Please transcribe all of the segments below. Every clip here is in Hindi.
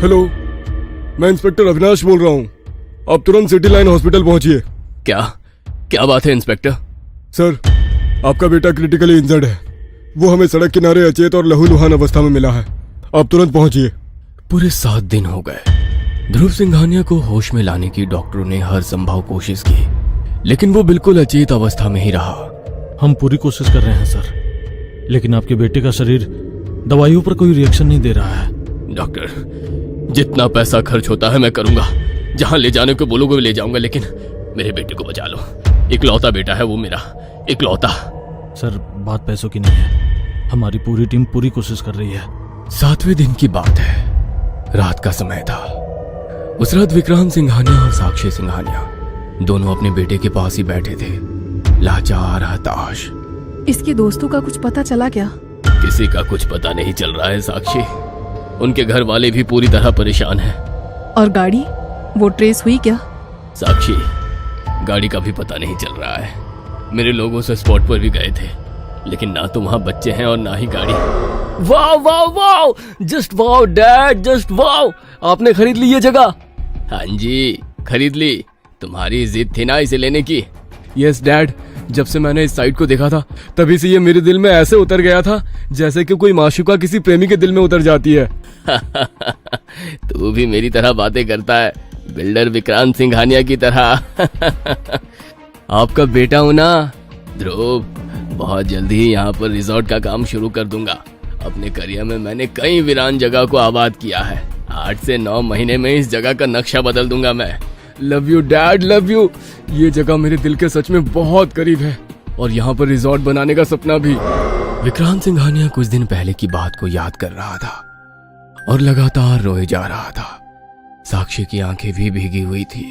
हेलो, मैं इंस्पेक्टर अविनाश बोल रहा हूँ। आप तुरंत सिटी लाइन हॉस्पिटल पहुंचिए। क्या बात है इंस्पेक्टर? सर, आपका बेटा क्रिटिकली इंजर्ड है। वो हमें सड़क किनारे अचेत और लहूलुहान अवस्था में मिला है। आप तुरंत पहुंचिए। पूरे 7 दिन हो गए। ध्रुव सिंघानिया को होश में लाने की डॉक्टरों ने हर संभव कोशिश की, लेकिन वो बिल्कुल अचेत अवस्था में ही रहा। हम पूरी कोशिश कर रहे हैं सर, लेकिन आपके बेटे का शरीर दवाइयों पर कोई रिएक्शन नहीं दे रहा है। डॉक्टर, जितना पैसा खर्च होता है मैं करूंगा। जहां ले जाने को बोलोगे ले जाऊंगा, लेकिन मेरे बेटे को बचा लो। इकलौता बेटा है वो मेरा, इकलौता। सर, बात पैसों की नहीं है। हमारी पूरी टीम पूरी कोशिश कर रही है। 7वें दिन की बात है। रात का समय था। उस रात विक्रांत सिंघानिया और साक्षी सिंघानिया दोनों अपने बेटे के पास ही बैठे थे, लाचार, हताश। इसके दोस्तों का कुछ पता चला क्या? किसी का कुछ पता नहीं चल रहा है साक्षी। उनके घर वाले भी पूरी तरह परेशान हैं। और गाड़ी, वो ट्रेस हुई क्या? साक्षी, गाड़ी का भी पता नहीं चल रहा है। मेरे लोगों से स्पॉट पर भी गए थे, लेकिन ना तो वहां बच्चे हैं और ना ही गाड़ी। Wow wow wow, just wow dad, just wow. आपने खरीद ली ये जगह? हाँ जी, खरीद ली। तुम्हारी जिद थी ना इसे लेने की। यस डैड, जब से मैंने इस साइट को देखा था तभी से ये मेरे दिल में ऐसे उतर गया था जैसे कि कोई माशूका किसी प्रेमी के दिल में उतर जाती है। तू भी मेरी तरह बातें करता है, बिल्डर विक्रांत सिंघानिया की तरह। आपका बेटा हूं ना ध्रुव, बहुत जल्दी ही यहाँ पर रिजॉर्ट का काम शुरू कर दूंगा। अपने करियर में मैंने कई वीरान जगह को आबाद किया है। 8 से 9 महीने में इस जगह का नक्शा बदल दूंगा मैं। Love you dad, love you. ये जगह मेरे दिल के सच में बहुत करीब है, और यहाँ पर रिजॉर्ट बनाने का सपना भी। विक्रांत सिंघानिया कुछ दिन पहले की बात को याद कर रहा था और लगातार रोए जा रहा था। साक्षी की आंखें भी भीगी हुई थी।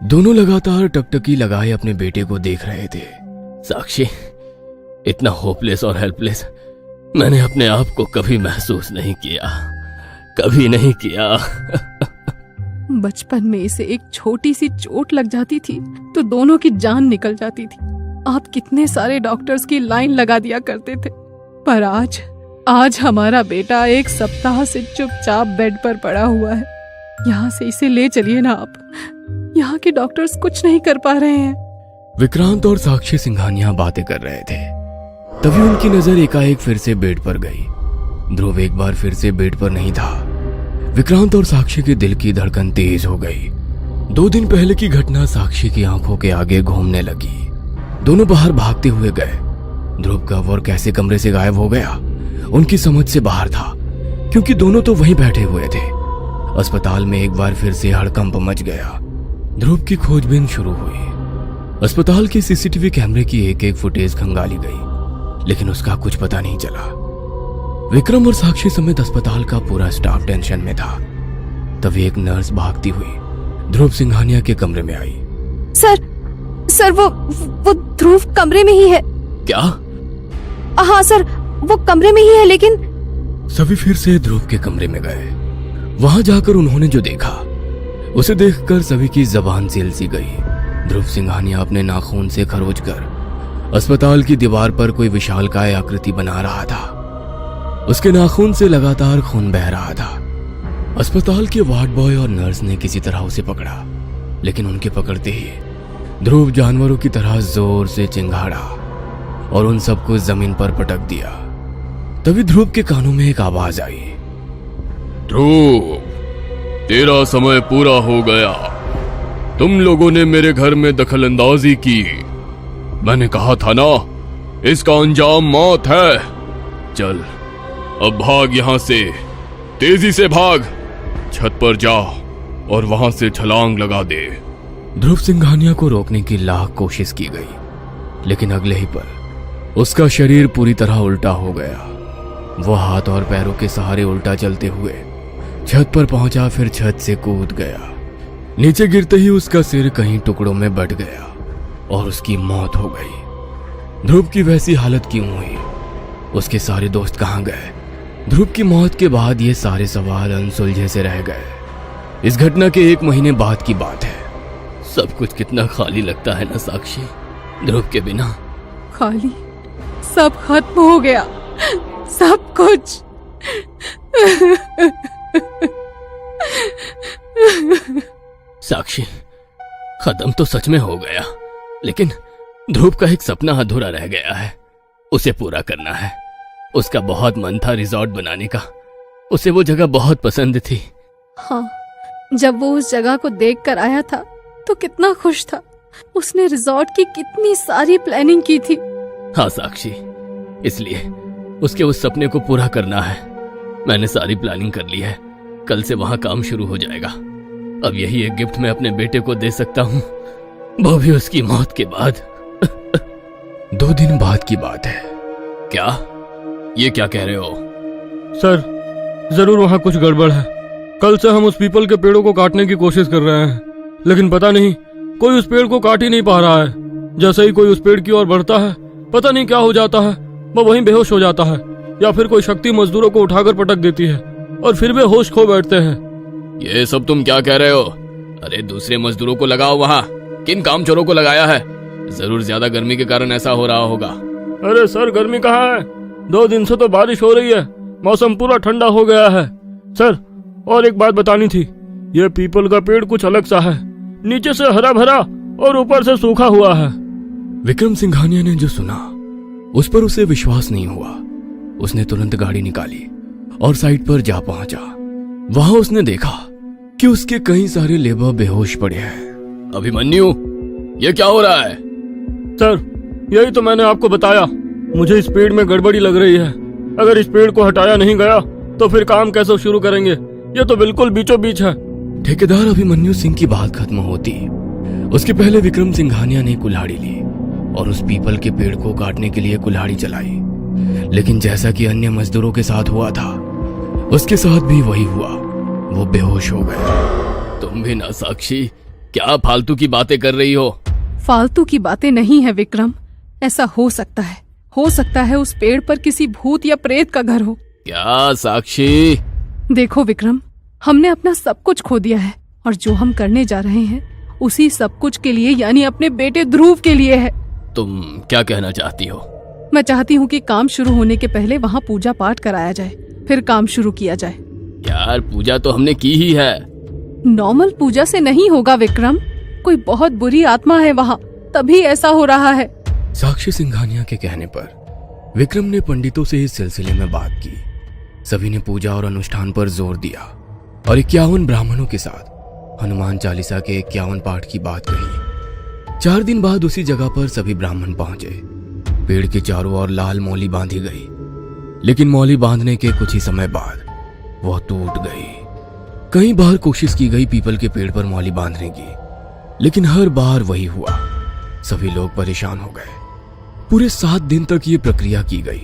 दोनों लगातार टकटकी लगाए अपने बेटे को देख रहे थे। साक्षी, इतना होपलेस और हेल्पलेस मैंने अपने आप को कभी महसूस नहीं किया, कभी नहीं किया। बचपन में इसे एक छोटी सी चोट लग जाती थी तो दोनों की जान निकल जाती थी। आप कितने सारे डॉक्टर्स की लाइन लगा दिया करते थे, पर आज हमारा बेटा 1 सप्ताह से चुपचाप बेड पर पड़ा हुआ है। यहाँ से इसे ले चलिए ना आप। यहाँ के डॉक्टर्स कुछ नहीं कर पा रहे हैं। विक्रांत और साक्षी सिंघानिया बातें कर रहे थे, तभी उनकी नजर एकाएक फिर से बेड पर गई। ध्रुव एक बार फिर से बेड पर नहीं था। विक्रांत और साक्षी के दिल की धड़कन तेज हो गई। 2 दिन पहले की घटना साक्षी की आंखों के आगे घूमने लगी। दोनों बाहर भागते हुए गए। ध्रुव कब और कैसे कमरे से गायब हो गया उनकी समझ से बाहर था, क्योंकि दोनों तो वहीं बैठे हुए थे। अस्पताल में एक बार फिर से हड़कंप मच गया। ध्रुव की खोजबीन शुरू हुई। अस्पताल के सीसीटीवी कैमरे की एक फुटेज खंगाली गई, लेकिन उसका कुछ पता नहीं चला। विक्रम और साक्षी समेत अस्पताल का पूरा स्टाफ टेंशन में था। तभी एक नर्स भागती हुई ध्रुव सिंघानिया के कमरे में आई। सर, वो ध्रुव कमरे में ही है। क्या? हाँ सर, वो कमरे में ही है। लेकिन सभी फिर से ध्रुव के कमरे में गए। वहां जाकर उन्होंने जो देखा उसे देखकर सभी की जबान सिल सी गई। ध्रुव सिंघानिया अपने नाखून से खरोच कर अस्पताल की दीवार पर कोई विशालकाय आकृति बना रहा था। उसके नाखून से लगातार खून बह रहा था। अस्पताल के वार्ड बॉय और नर्स ने किसी तरह उसे पकड़ा, लेकिन उनके पकड़ते ही ध्रुव जानवरों की तरह जोर से चिंगाड़ा और उन सबको जमीन पर पटक दिया। तभी ध्रुव के कानों में एक आवाज आई। ध्रुव, तेरा समय पूरा हो गया। तुम लोगों ने मेरे घर में दखलंदाजी की। मैंने कहा था ना, इसका अंजाम मौत है। चल, अब भाग यहाँ से, तेजी से भाग। छत पर जा और वहां से छलांग लगा दे। ध्रुव सिंघानिया को रोकने की लाख कोशिश की गई, लेकिन अगले ही पल उसका शरीर पूरी तरह उल्टा हो गया। वो हाथ और पैरों के सहारे उल्टा चलते हुए छत पर पहुंचा, फिर छत से कूद गया। नीचे गिरते ही उसका सिर कहीं टुकड़ों में बट गया और उसकी मौत हो गई। ध्रुव की वैसी हालत क्यों हुई? उसके सारे दोस्त कहां गए? ध्रुव की मौत के बाद ये सारे सवाल अनसुलझे से रह गए। इस घटना के 1 महीने बाद की बात है। सब कुछ कितना खाली लगता है ना साक्षी, ध्रुव के बिना। खाली, सब खत्म हो गया, सब कुछ। साक्षी, खत्म तो सच में हो गया, लेकिन ध्रुव का एक सपना अधूरा रह गया है। उसे पूरा करना है। उसका बहुत मन था रिजॉर्ट बनाने का। उसे वो जगह बहुत पसंद थी। हाँ, जब वो उस जगह को देख कर आया था तो कितना खुश था। उसने रिजॉर्ट की कितनी सारी प्लानिंग की थी। हाँ साक्षी, इसलिए उसके उस सपने को पूरा करना है। मैंने सारी प्लानिंग कर ली है। कल से वहां काम शुरू हो जाएगा। अब यही एक गिफ्ट मैं अपने बेटे को दे सकता हूँ, वो भी उसकी मौत के बाद। 2 दिन बाद की बात है। क्या? ये क्या कह रहे हो? सर, जरूर वहाँ कुछ गड़बड़ है। कल से हम उस पीपल के पेड़ों को काटने की कोशिश कर रहे हैं, लेकिन पता नहीं कोई उस पेड़ को काट ही नहीं पा रहा है। जैसे ही कोई उस पेड़ की ओर बढ़ता है, पता नहीं क्या हो जाता है, वो वहीं बेहोश हो जाता है, या फिर कोई शक्ति मजदूरों को उठाकर पटक देती है और फिर वे होश खो बैठते हैं। ये सब तुम क्या कह रहे हो? अरे दूसरे मजदूरों को लगाओ वहाँ। किन कामचोरों को लगाया है? जरूर ज्यादा गर्मी के कारण ऐसा हो रहा होगा। अरे सर, गर्मी कहाँ है? 2 दिन से तो बारिश हो रही है, मौसम पूरा ठंडा हो गया है। सर, और एक बात बतानी थी। ये पीपल का पेड़ कुछ अलग सा है, नीचे से हरा भरा और ऊपर से सूखा हुआ है। विक्रम सिंघानिया ने जो सुना उस पर उसे विश्वास नहीं हुआ। उसने तुरंत गाड़ी निकाली और साइट पर जा पहुंचा। वहां उसने देखा कि उसके कई सारे लेबर बेहोश पड़े हैं। अभिमन्यु, ये क्या हो रहा है? सर, यही तो मैंने आपको बताया। मुझे इस पेड़ में गड़बड़ी लग रही है। अगर इस पेड़ को हटाया नहीं गया तो फिर काम कैसे शुरू करेंगे? ये तो बिल्कुल बीचों बीच है। ठेकेदार अभिमन्यु सिंह की बात खत्म होती उसके पहले विक्रम सिंघानिया ने कुल्हाड़ी ली और उस पीपल के पेड़ को काटने के लिए कुल्हाड़ी चलाई। लेकिन जैसा कि अन्य मजदूरों के साथ हुआ था, उसके साथ भी वही हुआ। वो बेहोश हो गए। तुम भी ना साक्षी, क्या फालतू की बातें कर रही हो? फालतू की बातें नहीं है विक्रम। ऐसा हो सकता है उस पेड़ पर किसी भूत या प्रेत का घर हो। क्या साक्षी? देखो विक्रम, हमने अपना सब कुछ खो दिया है और जो हम करने जा रहे हैं उसी सब कुछ के लिए, यानी अपने बेटे ध्रुव के लिए है। तुम क्या कहना चाहती हो? मैं चाहती हूँ कि काम शुरू होने के पहले वहाँ पूजा पाठ कराया जाए, फिर काम शुरू किया जाए। यार, पूजा तो हमने की ही है। नॉर्मल पूजा से नहीं होगा विक्रम। कोई बहुत बुरी आत्मा है वहाँ, तभी ऐसा हो रहा है। साक्षी सिंघानिया के कहने पर विक्रम ने पंडितों से इस सिलसिले में बात की। सभी ने पूजा और अनुष्ठान पर जोर दिया और 51 ब्राह्मणों के साथ हनुमान चालीसा के 51 पाठ की बात कही। 4 दिन बाद उसी जगह पर सभी ब्राह्मण पहुंचे। पेड़ के चारों ओर लाल मौली बांधी गई, लेकिन मौली बांधने के कुछ ही समय बाद वह टूट गई। कई बार कोशिश की गई पीपल के पेड़ पर मौली बांधने की, लेकिन हर बार वही हुआ। सभी लोग परेशान हो गए। पूरे 7 दिन तक ये प्रक्रिया की गई,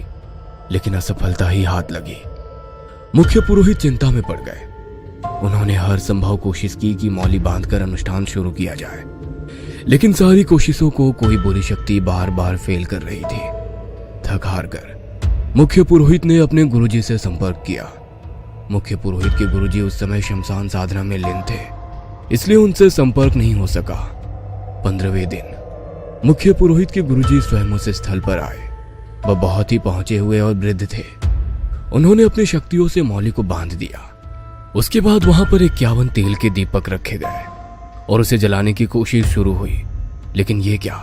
लेकिन असफलता ही हाथ लगी। मुख्य पुरोहित चिंता में पड़ गए। उन्होंने हर संभव कोशिश की कि मौली बांधकर अनुष्ठान शुरू किया जाए, लेकिन सारी कोशिशों को कोई बुरी शक्ति बार बार फेल कर रही थी। थक हार कर मुख्य पुरोहित ने अपने गुरुजी से संपर्क किया। मुख्य पुरोहित के गुरुजी उस समय शमशान साधना में लीन थे, इसलिए उनसे संपर्क नहीं हो सका। 15वें दिन मुख्य पुरोहित के गुरुजी स्वयं उस स्थल पर आए। वह बहुत ही पहुंचे हुए और वृद्ध थे। उन्होंने अपनी शक्तियों से मौली को बांध दिया। उसके बाद वहां पर 51 तेल के दीपक रखे गए और उसे जलाने की कोशिश शुरू हुई। लेकिन ये क्या,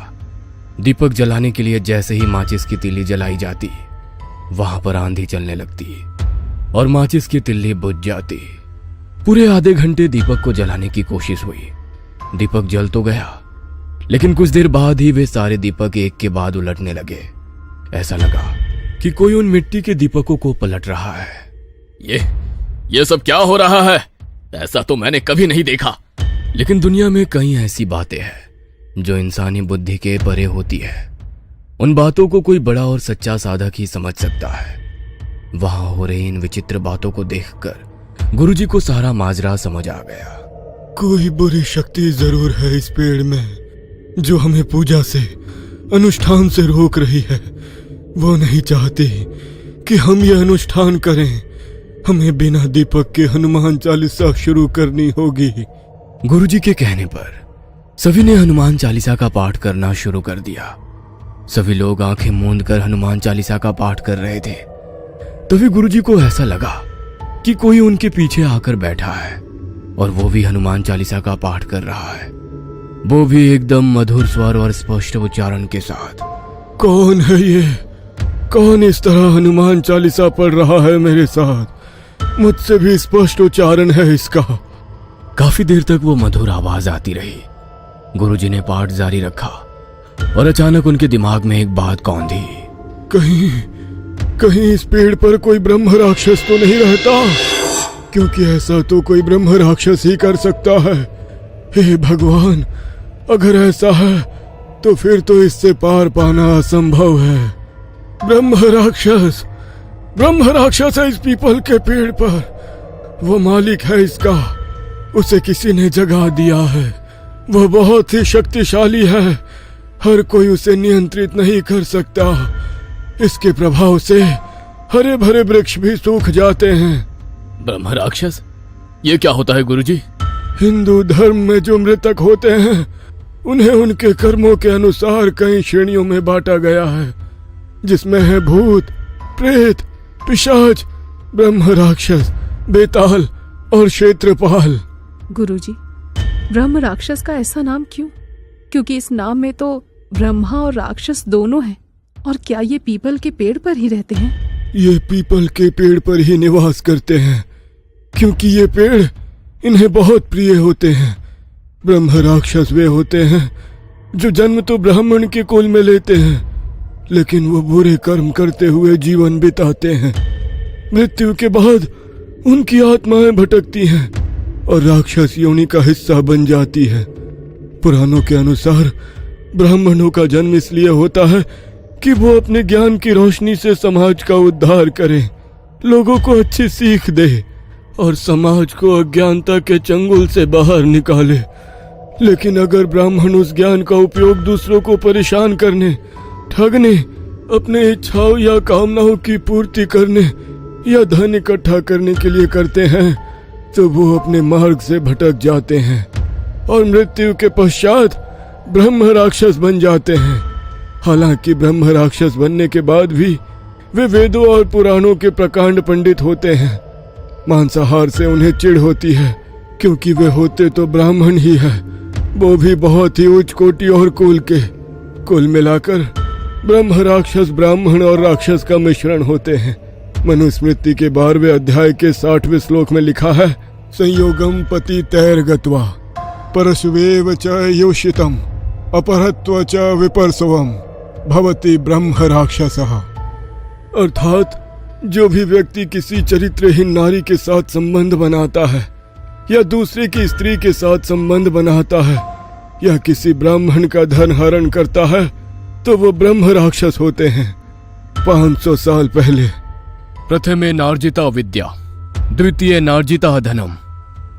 दीपक जलाने के लिए जैसे ही माचिस की तिल्ली जलाई जाती, वहां पर आंधी चलने लगती और माचिस की तिल्ली बुझ जाती। पूरे आधे घंटे दीपक को जलाने की कोशिश हुई। दीपक जल तो गया, लेकिन कुछ देर बाद ही वे सारे दीपक एक के बाद उलटने लगे। ऐसा लगा कि कोई उन मिट्टी के दीपकों को पलट रहा है। ये सब क्या हो रहा है? ऐसा तो मैंने कभी नहीं देखा। लेकिन दुनिया में कई ऐसी बातें हैं जो इंसानी बुद्धि के परे होती है। उन बातों को कोई बड़ा और सच्चा साधक ही समझ सकता है। वहां हो रही इन विचित्र बातों को देखकर गुरुजी को सारा माजरा समझ आ गया। कोई बुरी शक्ति जरूर है इस पेड़ में, जो हमें पूजा से, अनुष्ठान से रोक रही है। वो नहीं चाहती कि हम ये अनुष्ठान करें। हमें बिना दीपक के हनुमान चालीसा शुरू करनी होगी। गुरुजी के कहने पर सभी ने हनुमान चालीसा का पाठ करना शुरू कर दिया। सभी लोग आंखें मूंद कर हनुमान चालीसा का पाठ कर रहे थे। तभी गुरुजी को ऐसा लगा कि कोई उनके पीछे आकर बैठा है और वो भी हनुमान चालीसा का पाठ कर रहा है, वो भी एकदम मधुर स्वर और स्पष्ट उच्चारण के साथ। कौन है ये? कौन इस तरह हनुमान चालीसा पढ़ रहा है मेरे साथ? मुझसे भी स्पष्ट उच्चारण है इसका। काफी देर तक वो मधुर आवाज आती रही। गुरुजी ने पाठ जारी रखा और अचानक उनके दिमाग में एक बात कौंधी। कहीं कहीं इस पेड़ पर कोई ब्रह्म राक्षस तो नहीं रहता? क्योंकि ऐसा तो कोई ब्रह्म राक्षस ही कर सकता है। हे भगवान, अगर ऐसा है तो फिर तो इससे पार पाना असंभव है। ब्रह्म राक्षस है इस पीपल के पेड़ पर। वो मालिक है इसका, उसे किसी ने जगा दिया है। वह बहुत ही शक्तिशाली है, हर कोई उसे नियंत्रित नहीं कर सकता। इसके प्रभाव से हरे भरे वृक्ष भी सूख जाते हैं। ब्रह्म राक्षस, ये क्या होता है गुरुजी? हिंदू धर्म में जो मृतक होते हैं उन्हें उनके कर्मों के अनुसार कई श्रेणियों में बांटा गया है, जिसमें है भूत, प्रेत, पिशाच, ब्रह्म राक्षस, बेताल और क्षेत्रपाल। गुरुजी, ब्रह्म राक्षस का ऐसा नाम क्यों? क्योंकि इस नाम में तो ब्रह्मा और राक्षस दोनों हैं। और क्या ये पीपल के पेड़ पर ही रहते हैं? ये पीपल के पेड़ पर ही निवास करते हैं, क्योंकि ये पेड़ इन्हें बहुत प्रिय होते हैं। ब्रह्म राक्षस वे होते हैं जो जन्म तो ब्राह्मण के कुल में लेते हैं, लेकिन वो बुरे कर्म करते हुए जीवन बिताते हैं। मृत्यु के बाद उनकी आत्माएं भटकती हैं और राक्षस योनि का हिस्सा बन जाती है। पुराणों के अनुसार ब्राह्मणों का जन्म इसलिए होता है कि वो अपने ज्ञान की रोशनी से समाज का उद्धार करें, लोगों को अच्छी सीख दे और समाज को अज्ञानता के चंगुल से बाहर निकाले। लेकिन अगर ब्राह्मण उस ज्ञान का उपयोग दूसरों को परेशान करने, ठगने, अपने इच्छाओं या कामनाओं की पूर्ति करने या धन इकट्ठा करने के लिए करते हैं, तो वो अपने मार्ग से भटक जाते हैं और मृत्यु के पश्चात ब्रह्म राक्षस बन जाते हैं। हालांकि ब्रह्म राक्षस बनने के बाद भी वे वेदों और पुराणों के प्रकांड पंडित होते हैं। मांसाहार से उन्हें चिढ़ होती है, क्योंकि वे होते तो ब्राह्मण ही है, वो भी बहुत ही उच्च कोटि और कुल के। कुल मिलाकर ब्रह्म राक्षस ब्राह्मण और राक्षस का मिश्रण होते हैं। मनुस्मृति के 12वें अध्याय के 60वें श्लोक में लिखा है, संयोगम पति तैर गत्वा परशुवेव च योषितम अपहत्व च विपर्सवम भवति ब्रह्म राक्षसः। अर्थात जो भी व्यक्ति किसी चरित्रहीन नारी के साथ संबंध बनाता है या दूसरे की स्त्री के साथ संबंध बनाता है या किसी ब्राह्मण का धन हरण करता है, तो वो ब्रह्म राक्षस होते हैं। 500 साल पहले प्रथमे नार्जिता विद्या, द्वितीय नार्जिता धनम,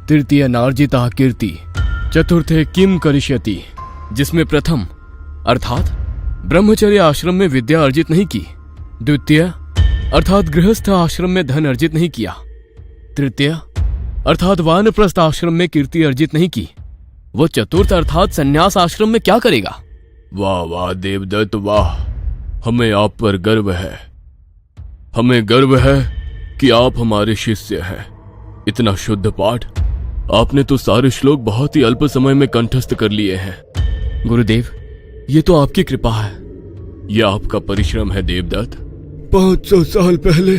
तृतीय नार्जिता कीर्ति, चतुर्थे किम करिष्यति, जिसमें प्रथम अर्थात ब्रह्मचर्य आश्रम में विद्या अर्जित नहीं की, द्वितीय अर्थात गृहस्थ आश्रम में धन अर्जित नहीं किया, तृतीय अर्थात वानप्रस्थ आश्रम में कीर्ति अर्जित नहीं की, वो चतुर्थ अर्थात संन्यास आश्रम में क्या करेगा? वाह वाह देवदत्त वाह, हमें आप पर गर्व है। हमें गर्व है कि आप हमारे शिष्य हैं। इतना शुद्ध पाठ, आपने तो सारे श्लोक बहुत ही अल्प समय में कंठस्थ कर लिए हैं। गुरुदेव, ये तो आपकी कृपा है। यह आपका परिश्रम है देवदत्त। 500 साल पहले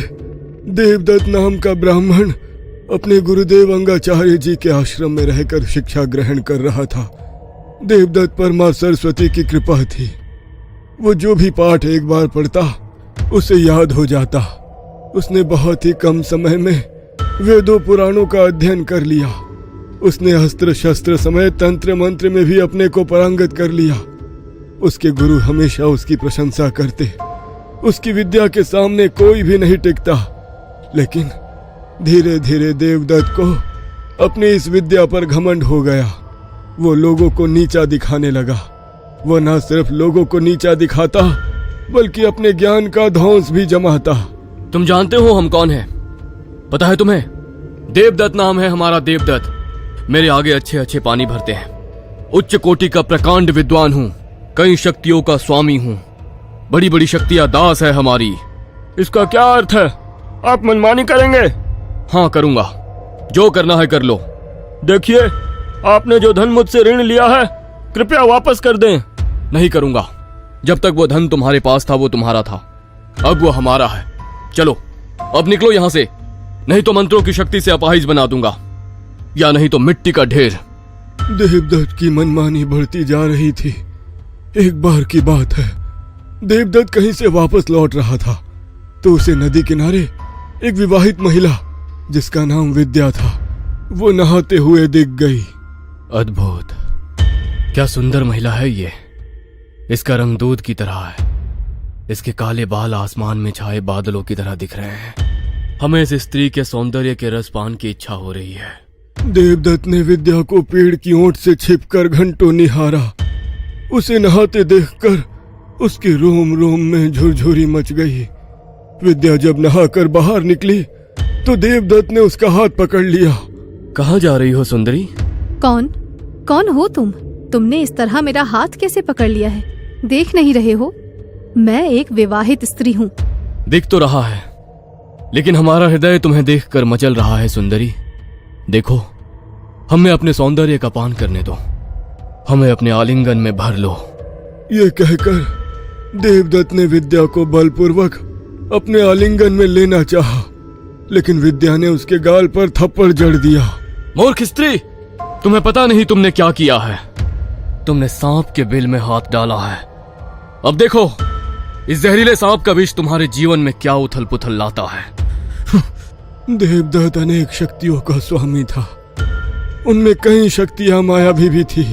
देवदत्त नाम का ब्राह्मण अपने गुरुदेव अंगाचार्य जी के आश्रम में रहकर शिक्षा ग्रहण कर रहा था। देवदत्त पर मां सरस्वती की कृपा थी। वो जो भी पाठ एक बार पढ़ता उसे याद हो जाता। उसने बहुत ही कम समय में वेदों पुराणों का अध्ययन कर लिया। उसने अस्त्र शस्त्र समेत तंत्र मंत्र में भी अपने को पारंगत कर लिया। उसके गुरु हमेशा उसकी प्रशंसा करते। उसकी विद्या के सामने कोई भी नहीं टिकता। लेकिन धीरे धीरे देवदत्त को अपनी इस विद्या पर घमंड हो गया। वो लोगों को नीचा दिखाने लगा। वो न सिर्फ लोगों को नीचा दिखाता बल्कि अपने ज्ञान का ध्वंस भी जमाता। तुम जानते हो हम कौन हैं? पता है तुम्हें? देवदत्त नाम है हमारा, देवदत्त। मेरे आगे अच्छे अच्छे पानी भरते हैं। उच्च कोटि का प्रकांड विद्वान हूँ, कई शक्तियों का स्वामी हूँ, बड़ी बड़ी शक्तियां दास है हमारी। इसका क्या अर्थ है? आप मनमानी करेंगे? हाँ करूंगा, जो करना है कर लो। देखिए, आपने जो धन मुझसे ऋण लिया है कृपया वापस कर दें। नहीं करूंगा। जब तक वो धन तुम्हारे पास था वो तुम्हारा था, अब वो हमारा है। चलो अब निकलो यहां से, नहीं तो मंत्रों की शक्ति से अपाहिज बना दूंगा, या नहीं तो मिट्टी का ढेर। देवदत्त की मनमानी बढ़ती जा रही थी। एक बार की बात है, देवदत्त कहीं से वापस लौट रहा था तो उसे नदी किनारे एक विवाहित महिला जिसका नाम विद्या था वो नहाते हुए दिख गई। अद्भुत, क्या सुंदर महिला है ये। इसका रंग दूध की तरह है, इसके काले बाल आसमान में छाए बादलों की तरह दिख रहे हैं। हमें इस स्त्री के सौंदर्य के रसपान की इच्छा हो रही है। देवदत्त ने विद्या को पेड़ की ओट से छिपकर घंटों निहारा। उसे नहाते देखकर उसके रोम रोम में झुरझुरी मच गई। विद्या जब नहाकर बाहर निकली तो देवदत्त ने उसका हाथ पकड़ लिया। कहाँ जा रही हो सुंदरी? कौन हो तुम? तुमने इस तरह मेरा हाथ कैसे पकड़ लिया है? देख नहीं रहे हो मैं एक विवाहित स्त्री हूँ। दिख तो रहा है, लेकिन हमारा हृदय तुम्हें देखकर मचल रहा है सुंदरी। देखो, हमें अपने सौंदर्य का पान करने दो, हमें अपने आलिंगन में भर लो। ये कहकर देवदत्त ने विद्या को बलपूर्वक अपने आलिंगन में लेना चाहा, लेकिन विद्या ने उसके गाल पर थप्पड़ जड़ दिया। मूर्ख स्त्री, तुम्हें पता नहीं तुमने क्या किया है। तुमने सांप के बिल में हाथ डाला है। अब देखो इस जहरीले सांप का विष तुम्हारे जीवन में क्या उथल पुथल लाता है। देवदत्त अनेक शक्तियों का स्वामी था। उनमें कई शक्तियां मायावी भी थी।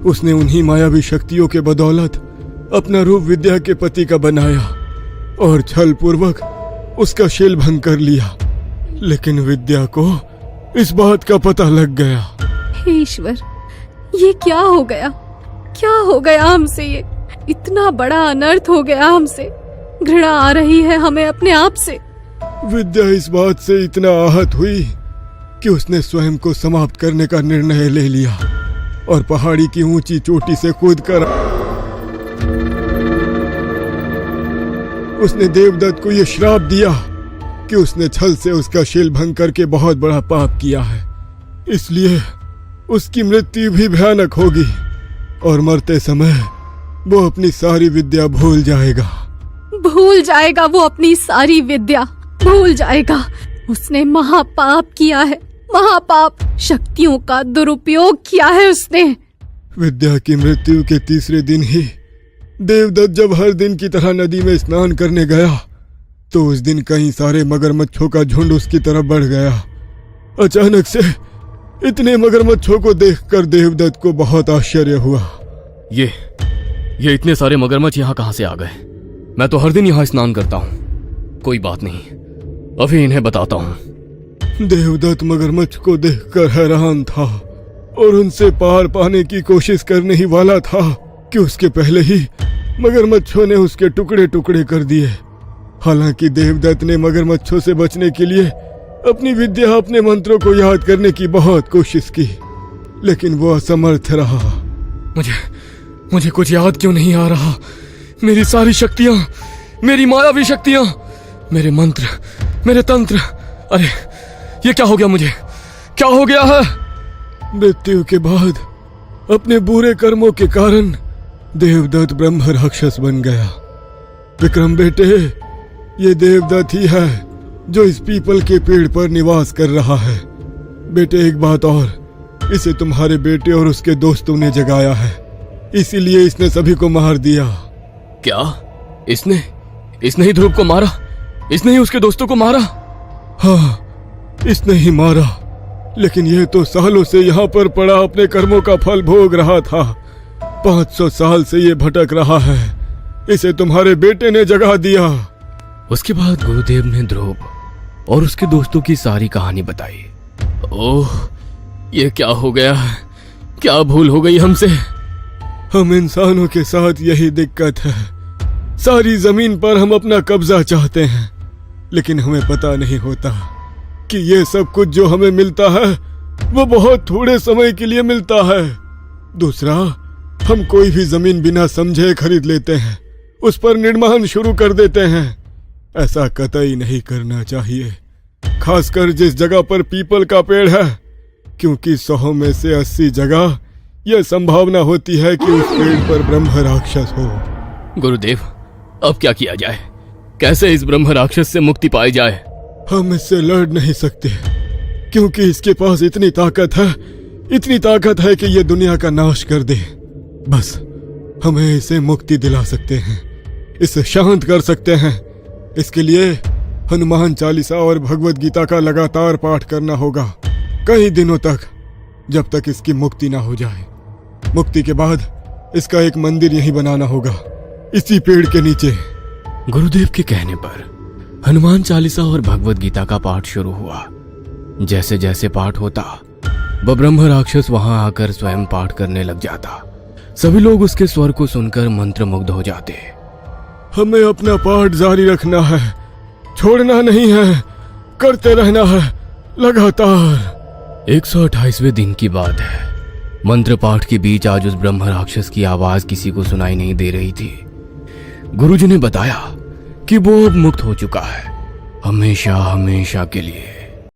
उसने उन्हीं मायावी शक्तियों के बदौलत अपना रूप विद्या के पति का बनाया और छल पूर्वक उसका शील भंग कर लिया। लेकिन विद्या को इस बात का पता लग गया। हे ईश्वर, ये क्या हो गया? क्या हो गया हमसे? ये इतना बड़ा अनर्थ हो गया हमसे। घृणा आ रही है हमें अपने आप से। विद्या इस बात से इतना आहत हुई कि उसने स्वयं को समाप्त करने का निर्णय ले लिया और पहाड़ी की ऊंची चोटी से कूदकर उसने देवदत्त को यह श्राप दिया कि उसने छल से उसका शील भंग करके बहुत बड़ा पाप किया है, इसलिए उसकी मृत्यु भी भयानक होगी और मरते समय वो अपनी सारी विद्या भूल जाएगा। भूल जाएगा वो अपनी सारी विद्या, भूल जाएगा। उसने महापाप किया है, महापाप। शक्तियों का दुरुपयोग किया है उसने। विद्या की मृत्यु के तीसरे दिन ही देवदत्त जब हर दिन की तरह नदी में स्नान करने गया तो उस दिन कई सारे मगरमच्छों का झुंड उसकी तरफ बढ़ गया। अचानक से इतने मगरमच्छों को देखकर देवदत्त को बहुत आश्चर्य हुआ। ये इतने सारे मगरमच्छ यहाँ कहाँ से आ गए? मैं तो हर दिन यहाँ स्नान करता हूँ। कोई बात नहीं, अभी इन्हें बताता हूँ। देवदत्त मगरमच्छ को देखकर हैरान था और उनसे पार पाने की कोशिश करने ही वाला था कि उसके पहले ही मगरमच्छों ने उसके टुकड़े टुकड़े कर दिए। हालांकि देवदत्त ने मगरमच्छों से बचने के लिए अपनी विद्या, अपने मंत्रों को याद करने की बहुत कोशिश की, लेकिन वो असमर्थ रहा। मुझे कुछ याद क्यों नहीं आ रहा? मेरी सारी शक्तियां, मेरी मायावी शक्तियां, मेरे मंत्र, मेरे तंत्र, अरे ये क्या हो गया? मुझे क्या हो गया है? मृत्यु के बाद अपने बुरे कर्मों के कारण देवदत्त ब्रह्म राक्षस बन गया। विक्रम बेटे, ये देवदत्त ही है जो इस पीपल के पेड़ पर निवास कर रहा है। बेटे एक बात और, इसे तुम्हारे बेटे और उसके दोस्तों ने जगाया है, इसीलिए इसने सभी को मार दिया। क्या? इसने ही ध्रुव को मारा? इसने ही उसके दोस्तों को मारा? हाँ, इसने ही मारा, लेकिन ये तो सालों से यहाँ पर पड़ा अपने कर्मों का फल भोग रहा था। 500 साल से ये भटक रहा है, इसे तुम्हारे बेटे ने जगा दिया। उसके बाद गुरुदेव ने ध्रुव और उसके दोस्तों की सारी कहानी बताई। ओह, ये क्या हो गया? क्या भूल हो गई हमसे? हम इंसानों के साथ यही दिक्कत है। सारी जमीन पर हम अपना कब्जा चाहते हैं, लेकिन हमें पता नहीं होता कि ये सब कुछ जो हमें मिलता है वो बहुत थोड़े समय के लिए मिलता है। दूसरा, हम कोई भी जमीन बिना समझे खरीद लेते हैं, उस पर निर्माण शुरू कर देते हैं। ऐसा कतई नहीं करना चाहिए, खासकर जिस जगह पर पीपल का पेड़ है। क्योंकि 100 में से 80 जगह यह संभावना होती है कि उस पेड़ पर ब्रह्म राक्षस हो। गुरुदेव, अब क्या किया जाए? कैसे इस ब्रह्म राक्षस से मुक्ति पाई जाए? हम इससे लड़ नहीं सकते, क्योंकि इसके पास इतनी ताकत है कि यह दुनिया का नाश कर दे। बस हमें इसे मुक्ति दिला सकते हैं, इसे शांत कर सकते हैं। इसके लिए हनुमान चालीसा और भगवत गीता का लगातार पाठ करना होगा कई दिनों तक, जब तक इसकी मुक्ति ना हो जाए। मुक्ति के बाद इसका एक मंदिर यहीं बनाना होगा, इसी पेड़ के नीचे। गुरुदेव के कहने पर हनुमान चालीसा और भगवत गीता का पाठ शुरू हुआ। जैसे जैसे पाठ होता, वह ब्रह्म राक्षस वहां आकर स्वयं पाठ करने लग जाता। सभी लोग उसके स्वर को सुनकर मंत्रमुग्ध हो जाते। हमें अपना पाठ जारी रखना है, छोड़ना नहीं है, करते रहना है लगातार। 128वें दिन की बात है। मंत्र पाठ के बीच आज उस ब्रह्म राक्षस की आवाज किसी को सुनाई नहीं दे रही थी। गुरुजी ने बताया कि वो अब मुक्त हो चुका है, हमेशा हमेशा के लिए।